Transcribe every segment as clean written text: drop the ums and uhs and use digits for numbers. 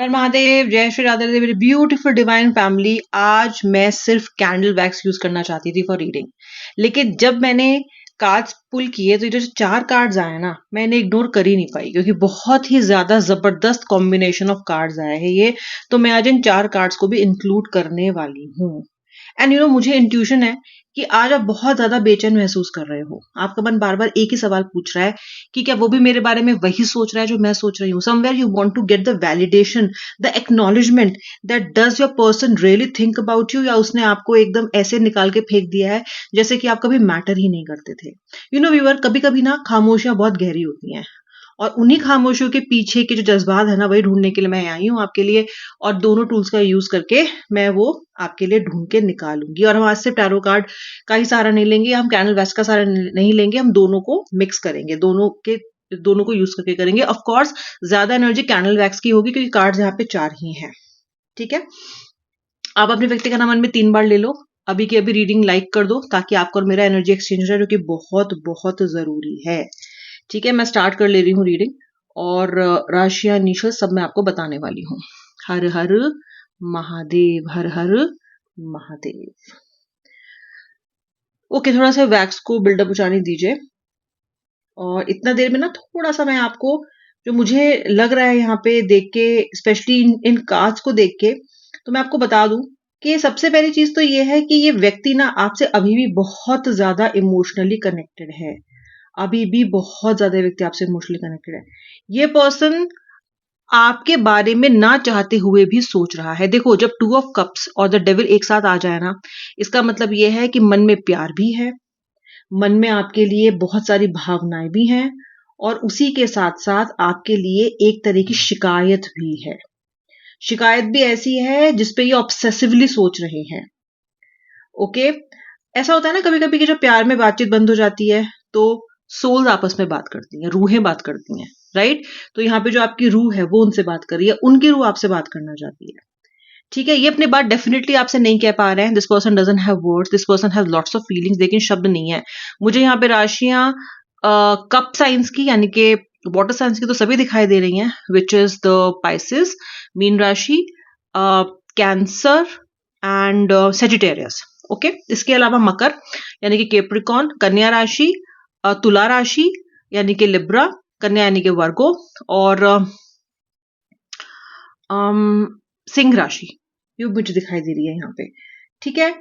हर हर महादेव, जय श्री राधे राधे मेरी beautiful divine family. आज मैं सिर्फ कैंडल वैक्स यूज करना चाहती थी फॉर रीडिंग, लेकिन जब मैंने कार्ड्स पुल किए तो ये जो 4 कार्ड्स आए ना, मैं इन्हें इग्नोर कर ही नहीं पाई क्योंकि बहुत ही ज्यादा जबरदस्त कॉम्बिनेशन ऑफ कार्ड्स आए हैं ये। तो मैं आज इन 4 कार्ड्स को भी इंक्लूड करने वाली हूँ। एंड मुझे इंट्यूशन है कि आज आप बहुत ज्यादा बेचैन महसूस कर रहे हो। आपका मन बार बार एक ही सवाल पूछ रहा है कि क्या वो भी मेरे बारे में वही सोच रहा है जो मैं सोच रही हूँ। Somewhere you want to get the validation, the acknowledgement that does your person really think about you, या उसने आपको एकदम ऐसे निकाल के फेंक दिया है जैसे कि आप कभी मैटर ही नहीं करते थे। व्यूअर, कभी कभी ना खामोशियां बहुत गहरी होती हैं, और उन्हीं खामोशियों के पीछे के जो जज्बात है ना, वही ढूंढने के लिए मैं आई हूँ आपके लिए। और दोनों टूल्स का यूज करके मैं वो आपके लिए ढूंढ के निकालूंगी। और हम आज से टैरो कार्ड का ही सहारा नहीं लेंगे, हम कैंडल वैक्स का सहारा नहीं लेंगे, हम दोनों को मिक्स करेंगे, दोनों को यूज करके करेंगे। ऑफ कोर्स ज्यादा एनर्जी कैंडल वैक्स की होगी क्योंकि कार्ड्स यहाँ पे 4 ही हैं। ठीक है, आप अपने व्यक्ति का नाम मन में 3 बार ले लो। अभी की अभी रीडिंग लाइक कर दो ताकि आपका और मेरा एनर्जी एक्सचेंज हो जाए, जो कि बहुत बहुत जरूरी है। ठीक है, मैं स्टार्ट कर ले रही हूँ रीडिंग, और राशियां इनिशियल सब मैं आपको बताने वाली हूँ। हर हर महादेव, हर हर महादेव। ओके, थोड़ा सा वैक्स को बिल्डअप हो जाने दीजिए, और इतना देर में ना थोड़ा सा मैं आपको जो मुझे लग रहा है यहाँ पे देख के, स्पेशली इन कार्ड्स को देख के, तो मैं आपको बता दूं कि सबसे पहली चीज तो ये है कि ये व्यक्ति ना आपसे अभी भी बहुत ज्यादा इमोशनली कनेक्टेड है। अभी भी बहुत ज्यादा व्यक्ति आपसे इमोशनली कनेक्टेड है। ये पर्सन आपके बारे में ना चाहते हुए भी सोच रहा है। देखो, जब 2 ऑफ कप्स और द डेविल एक साथ आ जाए ना, इसका मतलब ये है कि मन में प्यार भी है, मन में आपके लिए बहुत सारी भावनाएं भी हैं, और उसी के साथ साथ आपके लिए एक तरह की शिकायत भी है। शिकायत भी ऐसी है जिसपे ये ऑब्सेसिवली सोच रहे हैं। ओके, ऐसा होता है ना कभी कभी कि जब प्यार में बातचीत बंद हो जाती है तो सोल्स आपस में बात करती हैं, रूहें बात करती हैं, राइट। तो यहाँ पे जो आपकी रूह है वो उनसे बात कर रही है, उनकी रूह आपसे बात करना चाहती है। ठीक है, ये अपनी बात डेफिनेटली आपसे नहीं कह पा रहे हैं। This person doesn't have words, this person has lots of feelings, लेकिन शब्द नहीं है। मुझे यहाँ पे राशियां कप साइंस की यानी कि वाटर साइंस की तो सभी दिखाई दे रही हैं, which is the Pisces, mean राशि, कैंसर एंड सेजिटेरियस। ओके, इसके अलावा मकर यानी कि कैप्रिकॉर्न, कन्या राशि, तुला राशि यानी कि लिब्रा, कन्या यानी कि वर्गो, और सिंह राशि ये मुझे दिखाई दे रही है यहाँ पे। ठीक है,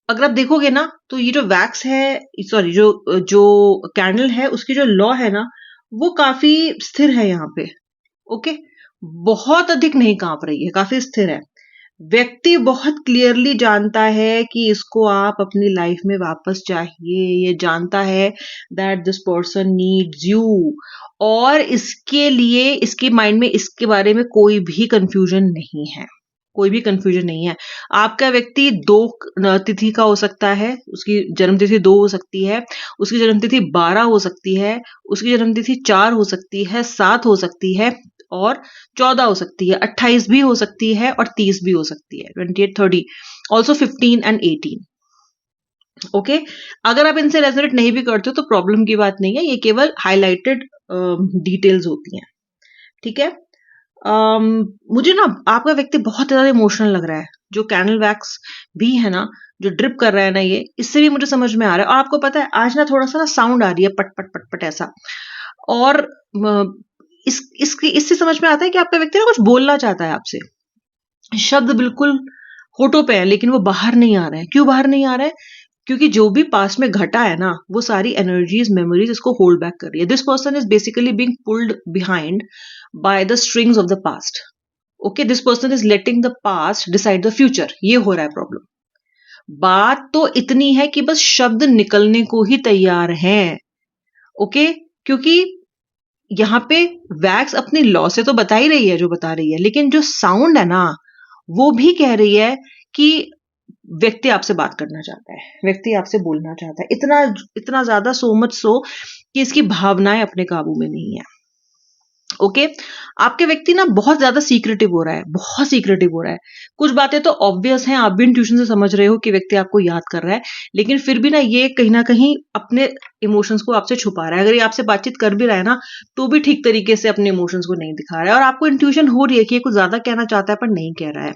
अगर आप देखोगे ना तो ये जो वैक्स है, सॉरी, जो कैंडल है, उसकी जो लॉ है ना, वो काफी स्थिर है यहाँ पे। ओके, बहुत अधिक नहीं कांप रही है, काफी स्थिर है। व्यक्ति बहुत क्लियरली जानता है कि इसको आप अपनी लाइफ में वापस चाहिए। ये जानता है that this person needs you, और इसके लिए इसके माइंड में इसके बारे में कोई भी कंफ्यूजन नहीं है, कोई भी कंफ्यूजन नहीं है। आपका व्यक्ति 2 तिथि का हो सकता है, उसकी जन्मतिथि 2 हो सकती है, उसकी जन्मतिथि 12 हो सकती है, उसकी जन्मतिथि 4 हो सकती है, 7 हो सकती है, और 14 हो सकती है, 28 भी हो सकती है, और 30 भी हो सकती है, 28, 30, ऑल्सो 15 एंड 18। ओके, अगर आप इनसे रेजोनेट नहीं भी करते हो तो प्रॉब्लम की बात नहीं है, ये केवल हाईलाइटेड डिटेल्स होती हैं। ठीक है, मुझे ना आपका व्यक्ति बहुत ज्यादा इमोशनल लग रहा है। जो कैंडल वैक्स भी है ना, जो ड्रिप कर रहा है ना, ये इससे भी मुझे समझ में आ रहा है। और आपको पता है आज ना थोड़ा सा ना साउंड आ रही है, पट पट पट पट ऐसा, और इससे समझ में आता है कि आपका व्यक्ति ना कुछ बोलना चाहता है आपसे। शब्द बिल्कुल होठों पे है लेकिन वो बाहर नहीं आ रहा है। क्यों बाहर नहीं आ रहा है? क्योंकि जो भी पास्ट में घटा है ना, वो सारी एनर्जीज, मेमोरीज इसको होल्ड बैक कर रही है। This person is basically being pulled behind by the strings of the past. Okay, this person is letting the past decide the future. ये हो रहा है प्रॉब्लम। बात तो इतनी है कि बस शब्द निकलने को ही तैयार हैं। ओके, क्योंकि यहाँ पे वैक्स अपनी लॉ से तो बता ही रही है जो बता रही है, लेकिन जो साउंड है ना, वो भी कह रही है कि व्यक्ति आपसे बात करना चाहता है, व्यक्ति आपसे बोलना चाहता है। इतना इतना ज्यादा, सो मच सो कि इसकी भावनाएं अपने काबू में नहीं है। ओके। आपके व्यक्ति ना बहुत ज्यादा सीक्रेटिव हो रहा है, बहुत सीक्रेटिव हो रहा है। कुछ बातें तो ऑब्वियस हैं, आप भी इंट्यूशन से समझ रहे हो कि व्यक्ति आपको याद कर रहा है, लेकिन फिर भी ना ये कहीं ना कहीं अपने इमोशंस को आपसे छुपा रहा है। अगर ये आपसे बातचीत कर भी रहा है ना, तो भी ठीक तरीके से अपने इमोशंस को नहीं दिखा रहा है, और आपको इंट्यूशन हो रही है कि ये कुछ ज्यादा कहना चाहता है पर नहीं कह रहा है।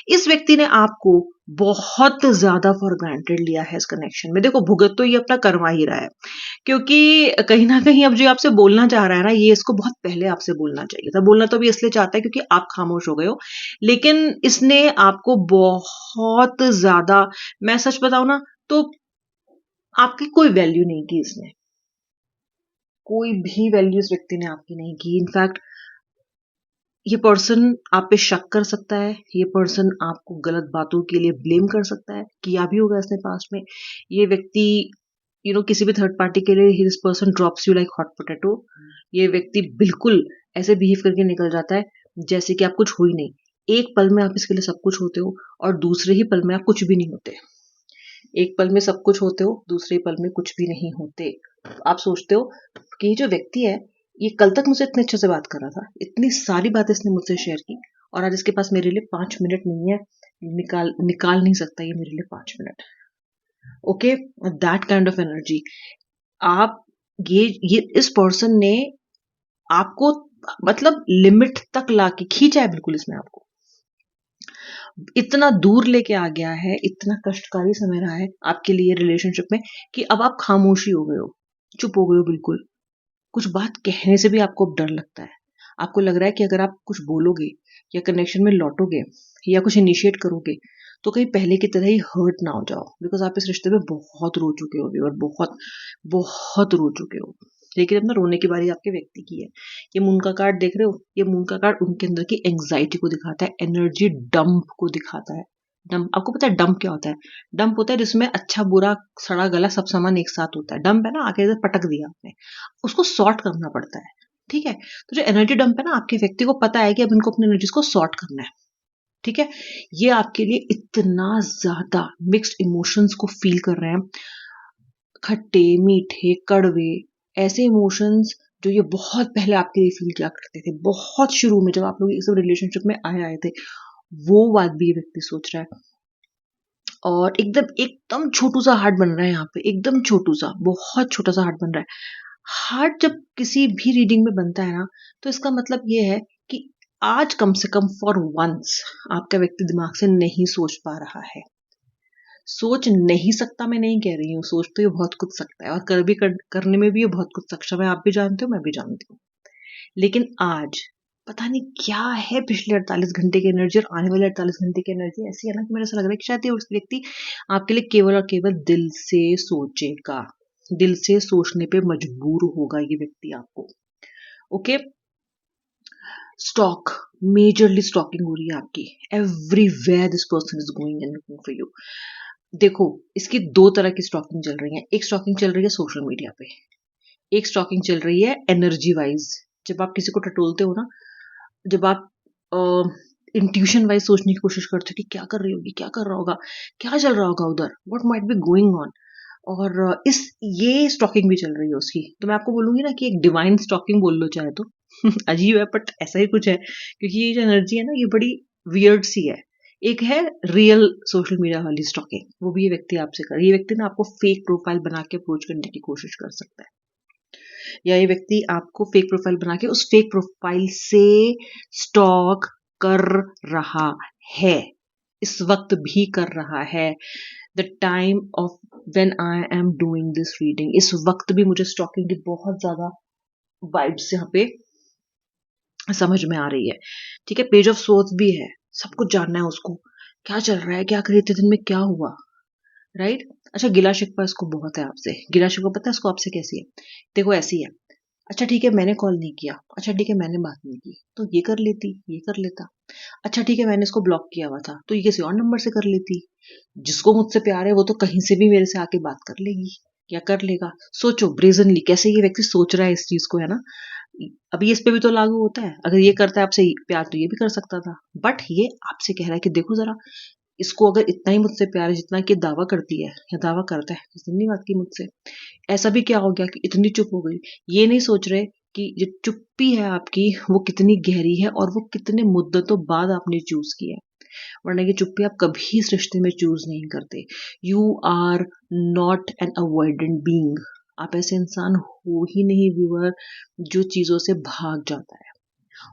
इस व्यक्ति ने आपको बहुत ज्यादा फॉर ग्रांटेड लिया है इस कनेक्शन में। देखो, भुगत तो ये अपना करवा ही रहा है, क्योंकि कहीं ना कहीं अब जो आपसे बोलना चाह रहा है ना, ये इसको बहुत पहले आपसे बोलना चाहिए था। बोलना तो भी इसलिए चाहता है क्योंकि आप खामोश हो गए हो, लेकिन इसने आपको बहुत ज्यादा, मैं सच बताऊं ना, तो आपकी कोई वैल्यू नहीं की इसने, कोई भी वैल्यू इस व्यक्ति ने आपकी नहीं की। इनफैक्ट ये पर्सन आप पे शक कर सकता है, ये पर्सन आपको गलत बातों के लिए ब्लेम कर सकता है, किया भी होगा इसने पास्ट में। ये व्यक्ति किसी भी थर्ड पार्टी के लिए this person drops you like hot potato. ये व्यक्ति बिल्कुल ऐसे बिहेव करके निकल जाता है जैसे कि आप कुछ हो ही नहीं। एक पल में आप इसके लिए सब कुछ होते हो, और दूसरे ही पल में आप कुछ भी नहीं होते। एक पल में सब कुछ होते हो, दूसरे पल में कुछ भी नहीं होते। आप सोचते हो कि ये जो व्यक्ति है, ये कल तक मुझसे इतने अच्छे से बात कर रहा था, इतनी सारी बातें इसने मुझसे शेयर की, और आज इसके पास मेरे लिए 5 मिनट नहीं है, निकाल निकाल नहीं सकता ये मेरे लिए 5 minute. Okay, that kind of energy. आप ये इस पर्सन ने आपको मतलब लिमिट तक लाके खींचा है, बिल्कुल इसने आपको इतना दूर लेके आ गया है। इतना कष्टकारी समय रहा है आपके लिए रिलेशनशिप में कि अब आप खामोशी हो गए हो, चुप हो गए हो बिल्कुल। कुछ बात कहने से भी आपको अब डर लगता है। आपको लग रहा है कि अगर आप कुछ बोलोगे या कनेक्शन में लौटोगे या कुछ इनिशिएट करोगे, तो कहीं पहले की तरह ही हर्ट ना हो जाओ, बिकॉज आप इस रिश्ते में बहुत रो चुके हो और बहुत बहुत रो चुके हो। लेकिन अब ना रोने की बारी आपके व्यक्ति की है। ये मून का कार्ड देख रहे हो, ये मून का कार्ड उनके अंदर की एंग्जाइटी को दिखाता है, एनर्जी डंप को दिखाता है। डंप, आपको पता है डंप क्या होता है? डंप होता है जिसमें अच्छा बुरा सड़ा गला सब सामान एक साथ होता है। डंप है ना, आगे इधर पटक दिया आपने, उसको सॉर्ट करना पड़ता है। ठीक है, तो जो एनर्जी डंप है ना, आपके व्यक्ति को पता है कि अब इनको अपनी एनर्जीज को सॉर्ट करना है। ठीक है, ये आपके लिए इतना ज्यादा मिक्स्ड इमोशंस को फील कर रहे हैं, खट्टे मीठे कड़वे, ऐसे इमोशंस जो ये बहुत पहले आपके लिए फील किया करते थे, बहुत शुरू में जब आप लोग इस रिलेशनशिप में आए थे, वो बात भी ये व्यक्ति सोच रहा है। और एकदम एकदम छोटू सा हार्ट बन रहा है यहाँ पे, एकदम छोटू सा, बहुत छोटा सा हार्ट बन रहा है। हार्ट जब किसी भी रीडिंग में बनता है ना, तो इसका मतलब ये है कि आज कम से कम फॉर वंस आपका व्यक्ति दिमाग से नहीं सोच पा रहा है। सोच नहीं सकता मैं नहीं कह रही हूँ, सोच तो ये बहुत कुछ सकता है, और करने में भी ये बहुत कुछ सक्षम है। आप भी जानते हो, मैं भी जानती हूँ। लेकिन आज पता नहीं क्या है, पिछले 48 घंटे की एनर्जी और आने वाले 48 घंटे की एनर्जी ऐसी है ना कि मुझे ऐसा लग रहा है कि शायद ये उस व्यक्ति आपके लिए केवल और केवल दिल से सोचेगा, दिल से सोचने पे मजबूर होगा ये व्यक्ति आपको। ओके, स्टॉक, मेजरली स्टॉकिंग हो रही है आपकी। Everywhere this person is going and looking for you. देखो, इसकी दो तरह की स्टॉकिंग चल रही है। एक स्टॉकिंग चल रही है सोशल मीडिया पे, एक स्टॉकिंग चल रही है एनर्जी वाइज। जब आप किसी को टटोलते हो ना, जब आप इंट्यूशन वाइज सोचने की कोशिश करते हो कि क्या कर रही होगी, क्या कर रहा होगा, क्या चल रहा होगा उधर, what might be going on, और ये स्टॉकिंग भी चल रही है उसकी। तो मैं आपको बोलूंगी ना कि एक डिवाइन स्टॉकिंग बोल लो चाहे तो। अजीब है बट ऐसा ही कुछ है, क्योंकि ये जो एनर्जी है ना, ये बड़ी वियर्ड सी है। एक है रियल सोशल मीडिया वाली स्टॉकिंग, वो भी ये व्यक्ति आपसे कर, ये व्यक्ति ना आपको फेक प्रोफाइल बना के अप्रोच करने की कोशिश कर सकता है, या ये व्यक्ति आपको फेक प्रोफाइल बना के उस फेक प्रोफाइल से स्टॉक कर रहा है, इस वक्त भी कर रहा है। The time of when I am doing this reading, इस वक्त भी मुझे स्टॉकिंग की बहुत ज्यादा वाइब्स यहाँ पे समझ में आ रही है। ठीक है, पेज ऑफ सोर्ड्स भी है, सब कुछ जानना है उसको, क्या चल रहा है, क्या करी इतने दिन में, क्या हुआ, राइट। अच्छा, गिला शिकवा इसको बहुत है आपसे। गिला शिकवा पता है इसको आपसे कैसी है? देखो ऐसी है, अच्छा ठीक है मैंने कॉल नहीं किया, अच्छा ठीक है मैंने बात नहीं की, तो ये कर लेती, ये कर लेता। अच्छा ठीक है मैंने इसको ब्लॉक किया हुआ था, तो ये किसी और नंबर से कर लेती। जिसको मुझसे प्यार है वो तो कहीं से भी मेरे से आके बात कर लेगी या कर लेगा। सोचो ब्रेजनली कैसे ये व्यक्ति सोच रहा है इस चीज को, है ना। अभी इस पे भी तो लागू होता है, अगर ये करता है आपसे प्यार तो ये भी कर सकता था, बट ये आपसे कह रहा है कि देखो जरा, इसको अगर इतना ही मुझसे प्यार है जितना कि दावा करती है या दावा करता है, जिस दिन नहीं बात की मुझसे, ऐसा भी क्या हो गया कि इतनी चुप हो गई। ये नहीं सोच रहे कि जो चुप्पी है आपकी वो कितनी गहरी है और वो कितने मुद्दतों बाद आपने चूज किया है। वरना ये चुप्पी आप कभी इस रिश्ते में चूज नहीं करते। You are not an avoidant being. आप ऐसे इंसान हो ही नहीं व्यूअर जो चीजों से भाग जाता है।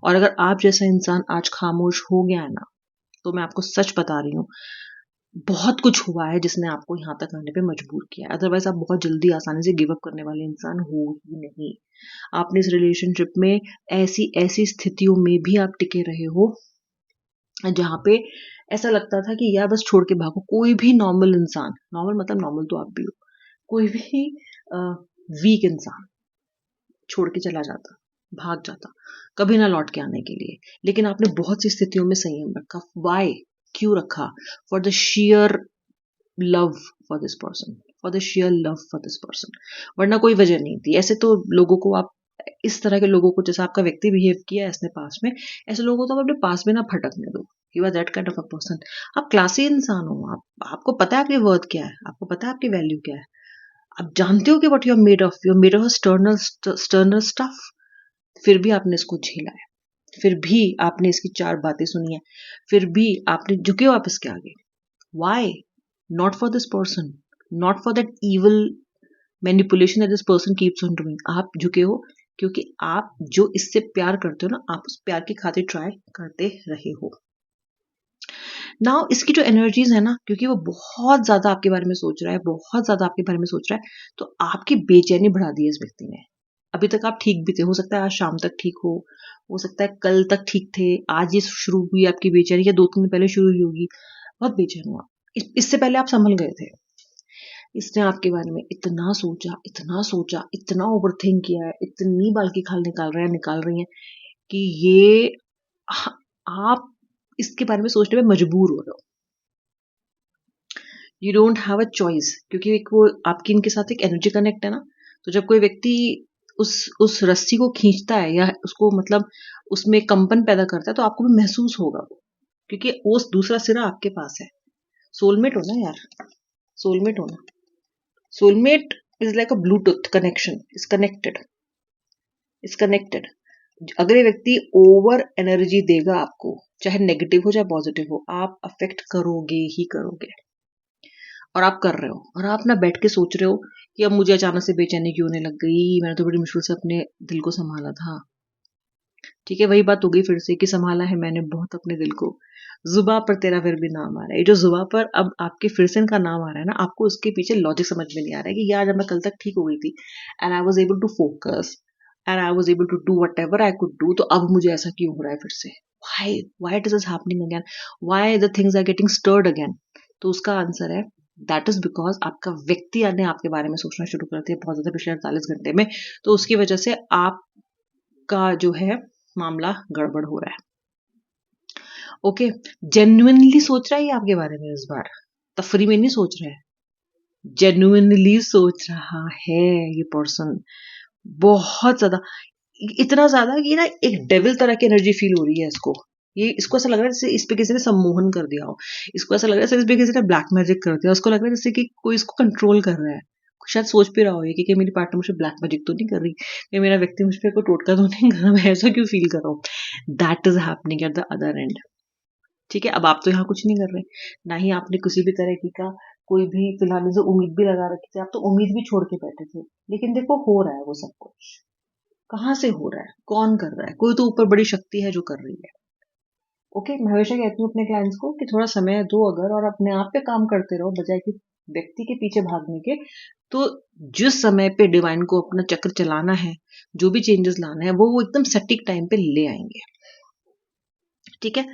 और अगर आप जैसा इंसान आज खामोश हो गया है ना, तो मैं आपको सच बता रही हूँ, बहुत कुछ हुआ है जिसने आपको यहाँ तक आने पे मजबूर किया है। अदरवाइज आप बहुत जल्दी आसानी से गिव अप करने वाले इंसान हो ही नहीं। आपने इस रिलेशनशिप में ऐसी ऐसी स्थितियों में भी आप टिके रहे हो जहाँ पे ऐसा लगता था कि यार बस छोड़ के भागो। कोई भी नॉर्मल इंसान, नॉर्मल मतलब नॉर्मल तो आप भी हो, कोई भी वीक इंसान छोड़ के चला जाता, भाग जाता, कभी ना लौट के आने के लिए। लेकिन आपने बहुत सी स्थितियों में संयम रखा। वाई? क्यों रखा? For the share love for this person, for the share love for this person. वरना कोई वजह नहीं थी। ऐसे तो लोगों को आप, इस तरह के लोगों को, जैसा आपका व्यक्ति बिहेव किया है इसने पास में, ऐसे लोगों को तो आप अपने पास में ना फटकने दो। You are that kind of a person. आप क्लासी इंसान हो। आपको पता है आपकी वर्थ क्या है, आपको पता है आपकी वैल्यू क्या है। आप जानते हो कि what you are made of sterner stuff. फिर भी आपने इसको झेला है, फिर भी आपने इसकी चार बातें सुनी है, फिर भी आपने झुके हो आप इसके आगे। Why? Not for this person, not for that evil manipulation that this person keeps on doing. आप झुके हो क्योंकि आप जो इससे प्यार करते हो ना, आप उस प्यार की खातिर ट्राई करते रहे हो। नाउ इसकी जो एनर्जीज है ना, क्योंकि वो बहुत ज्यादा आपके बारे में सोच रहा है, बहुत ज्यादा आपके बारे में सोच रहा है, तो आपकी बेचैनी बढ़ा दी है इस व्यक्ति ने। अभी तक आप ठीक भी थे, हो सकता है आज शाम तक ठीक हो सकता है कल तक ठीक थे, आज ये शुरू हुई आपकी बेचैनी, या 2 दिन पहले शुरू हुई होगी। बहुत बेचैन हुआ। इससे पहले आप संभल गए थे। इसने आपके बारे में इतना सोचा, इतना सोचा, इतना ओवरथिंक किया है, इतनी बाल की खाल निकाल रही है कि ये आप इसके बारे में सोचने में मजबूर हो रहे हो। You don't have a choice, क्योंकि एक वो आपकी इनके साथ एक एनर्जी कनेक्ट है ना। तो जब कोई व्यक्ति उस रस्सी को खींचता है या उसको मतलब उसमें कंपन पैदा करता है, तो आपको भी महसूस होगा वो, क्योंकि वो दूसरा सिरा आपके पास है। सोलमेट हो ना यार, सोलमेट हो ना। Soulmate is like a Bluetooth connection, is connected. अगर ये व्यक्ति ओवर एनर्जी देगा आपको, चाहे नेगेटिव हो चाहे पॉजिटिव हो, आप अफेक्ट करोगे ही करोगे। और आप कर रहे हो, और आप ना बैठ के सोच रहे हो कि अब मुझे अचानक से बेचैनी क्यों होने लग गई, मैंने तो बड़ी मुश्किल से अपने दिल को संभाला था। ठीक है, वही बात हो गई फिर से कि संभाला है मैंने बहुत अपने दिल को, जुबा पर तेरा फिर भी नाम आ रहा है। ये जो जुबा पर अब आपके फिर से इनका नाम आ रहा है ना, आपको उसके पीछे लॉजिक समझ में नहीं आ रहा है कि यार जब मैं कल तक ठीक हो गई थी and I was able to focus and I was able to do whatever I could do, तो अब मुझे ऐसा क्यों हो रहा है फिर से। Why it is happening again, why the things are getting stirred again. तो उसका आंसर है दैट इज बिकॉज आपका व्यक्ति ने आपके बारे में सोचना शुरू कर दिया बहुत ज्यादा पिछले 48 घंटे में। तो उसकी वजह से आपका जो है मामला गड़बड़ हो रहा है। ओके, जेन्युइनली सोच रहा है ये आपके बारे में, इस बार तफरी में नहीं सोच रहा है, जेन्युइनली सोच रहा है ये पर्सन। बहुत ज्यादा, इतना ज्यादा कि ना एक डेविल तरह की एनर्जी फील हो रही है इसको। ये इसको ऐसा लग रहा है जैसे इस पे किसी ने सम्मोहन कर दिया हो, इसको ऐसा लग रहा है जैसे इस पे किसी ने ब्लैक मैजिक कर दिया, उसको लग रहा है जैसे कि कोई इसको कंट्रोल कर रहा है। शायद सोच भी रहा हो ये कि मेरी पार्टनर मुझे ब्लैक मैजिक तो नहीं कर रही, कि मेरा व्यक्ति मुझ पर कोई टोटका तो नहीं कर रहा, मैं ऐसा क्यों फील कर रहा हूँ। That is happening at the other and. ठीक है, अब आप तो यहाँ कुछ नहीं कर रहे, ना ही आपने किसी भी तरह का कोई भी फिलहाल जो उम्मीद भी लगा रखी थी, आप तो उम्मीद भी छोड़ के बैठे थे। लेकिन देखो हो रहा है वो सब कुछ, कहाँ से हो रहा है, कौन कर रहा है, कोई तो ऊपर बड़ी शक्ति है जो कर रही है। ओके, मैं हमेशा कहती हूँ अपने क्लाइंट्स को कि थोड़ा समय दो अगर, और अपने आप पे काम करते रहो बजाय कि व्यक्ति के पीछे भागने के। तो जिस समय पे डिवाइन को अपना चक्र चलाना है, जो भी चेंजेस लाना है, वो एकदम सटीक टाइम पे ले आएंगे। ठीक है,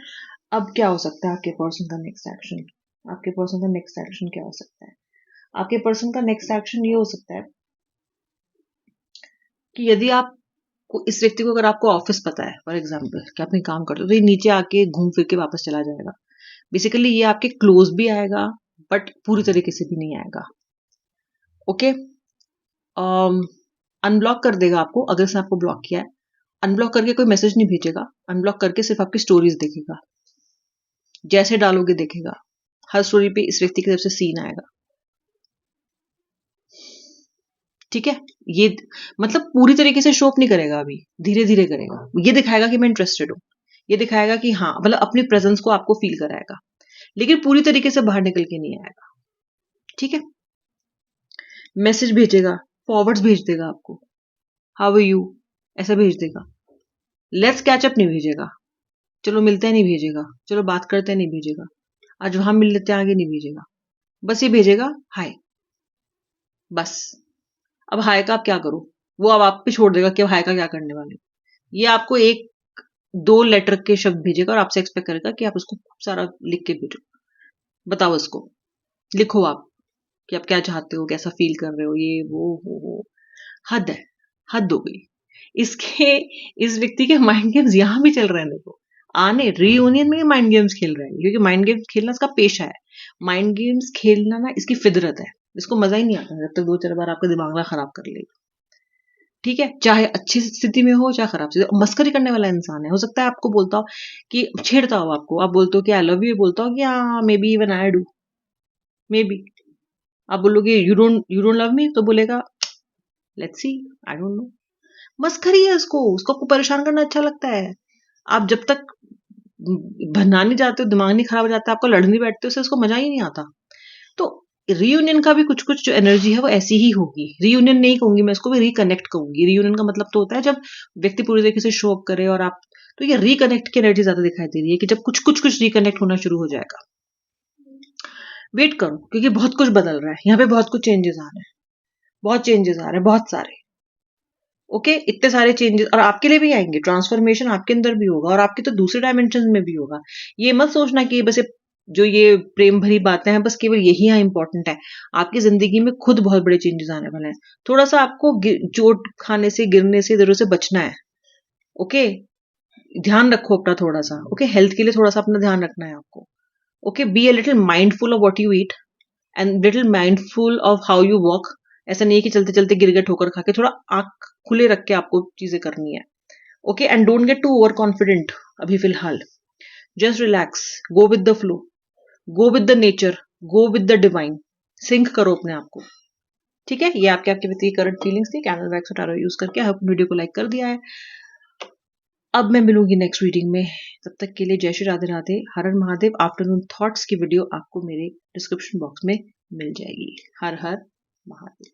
अब क्या हो सकता है आपके पर्सन का नेक्स्ट एक्शन? आपके पर्सन का नेक्स्ट एक्शन क्या हो सकता है? आपके पर्सन का नेक्स्ट एक्शन ये हो सकता है कि यदि आप इस व्यक्ति को, अगर आपको ऑफिस पता है फॉर एग्जाम्पल कि आप कहीं काम करते हो, तो ये नीचे आके घूम फिर के वापस चला जाएगा। बेसिकली ये आपके क्लोज भी आएगा बट पूरी तरीके से भी नहीं आएगा। ओके, अनब्लॉक कर देगा आपको, अगर इसने आपको ब्लॉक किया है। अनब्लॉक करके कोई मैसेज नहीं भेजेगा, अनब्लॉक करके सिर्फ आपकी स्टोरीज देखेगा, जैसे डालोगे देखेगा। हर स्टोरी पे इस व्यक्ति की तरफ से सीन आएगा। ठीक है, ये मतलब पूरी तरीके से शो अप नहीं करेगा, अभी धीरे धीरे करेगा। ये दिखाएगा कि मैं इंटरेस्टेड हूँ, ये दिखाएगा कि हाँ, मतलब अपनी प्रेजेंस को आपको फील कराएगा, लेकिन पूरी तरीके से बाहर निकल के नहीं आएगा। ठीक है, मैसेज भेजेगा, फॉरवर्ड्स भेज देगा आपको, हाउ आर यू ऐसा भेज देगा। लेट्स कैच अप नहीं भेजेगा, चलो मिलते हैं नहीं भेजेगा, चलो बात करते हैं नहीं भेजेगा, आज वहां मिल लेते हैं आगे नहीं भेजेगा। बस ये भेजेगा हाय, बस। अब हाय का आप क्या करो, वो अब आप पे छोड़ देगा कि अब हाय का क्या करने वाले हो। ये आपको एक दो लेटर के शब्द भेजेगा और आपसे एक्सपेक्ट करेगा कि आप उसको खूब सारा लिख के भेजो। बताओ इसको, लिखो आप कि आप क्या चाहते हो, कैसा फील कर रहे हो, ये वो। हद है, हद हो गई। इसके इस व्यक्ति के माइंड गेम्स यहाँ भी चल रहे हैं। देखो, आने रीयूनियन में माइंड गेम्स खेल रहे हैं, क्योंकि माइंड गेम्स खेलना इसका पेशा है। माइंड गेम्स खेलना ना इसकी फितरत है, इसको मजा ही नहीं आता जब तक दो चार बार आपका दिमाग ना खराब कर ले। ठीक है, चाहे अच्छी स्थिति में हो चाहे खराब स्थिति, मस्करी करने वाला इंसान है। हो सकता है आपको बोलता हो कि छेड़ता हो आपको, आप बोलते हो कि आई लव यू, बोलता हो कि हाँ may be even I do, may be. आप बोलोगे यू डोंट लव मी, तो बोलेगा let's see, I don't know. मस्करी है, उसको उसको आपको परेशान करना अच्छा लगता है। आप जब तक भरना नहीं जाते हो, दिमाग नहीं खराब हो जाता, आपको लड़ नहीं बैठते, उससे उसको मजा ही नहीं आता। तो रीयूनियन का भी कुछ कुछ जो एनर्जी है वो ऐसी ही होगी। रीयूनियन नहीं कहूंगी मैं, इसको भी रिकनेक्ट कहूंगी। रीयूनियन का मतलब तो होता है जब व्यक्ति पूरी तरीके से शो अप करे और आप, तो ये रिकनेक्ट की एनर्जी ज्यादा दिखाई दे रही है कि जब कुछ कुछ कुछ रिकनेक्ट होना शुरू हो जाएगा। वेट करो, क्योंकि बहुत कुछ बदल रहा है यहाँ पे, बहुत कुछ चेंजेस आ रहे हैं, बहुत चेंजेस आ रहे हैं, बहुत सारे। ओके, इतने सारे चेंजेस और आपके लिए भी आएंगे, ट्रांसफॉर्मेशन आपके अंदर भी होगा और आपके तो दूसरे डायमेंशन में भी होगा। ये मत सोचना कि बस जो ये प्रेम भरी बातें हैं बस केवल यही यहाँ इंपॉर्टेंट है। आपकी जिंदगी में खुद बहुत बड़े चेंजेस आने वाले हैं। थोड़ा सा आपको चोट खाने से, गिरने से, इधर से बचना है। ओके, ध्यान रखो अपना थोड़ा सा। ओके, हेल्थ के लिए थोड़ा सा अपना ध्यान रखना है आपको। Okay, be a little mindful of what you eat and little mindful of how you walk. ऐसा नहीं है कि चलते चलते गिर गए ठोकर खा के, थोड़ा आंख खुले रख के आपको चीजें करनी है। Okay, and don't get too over confident अभी फिलहाल। Just relax, go with the flow, go with the nature, go with the divine. Sync करो अपने आप को। ठीक है, ये आपके आपके व्यक्ति की करंट फीलिंग्स थी कैंडल वैक्स और टैरो यूज करके। आई होप वीडियो को लाइक कर दिया है। अब मैं मिलूंगी नेक्स्ट रीडिंग में, तब तक के लिए जय श्री राधे राधे, हर हर महादेव। आफ्टरनून थॉट्स की वीडियो आपको मेरे डिस्क्रिप्शन बॉक्स में मिल जाएगी। हर हर महादेव।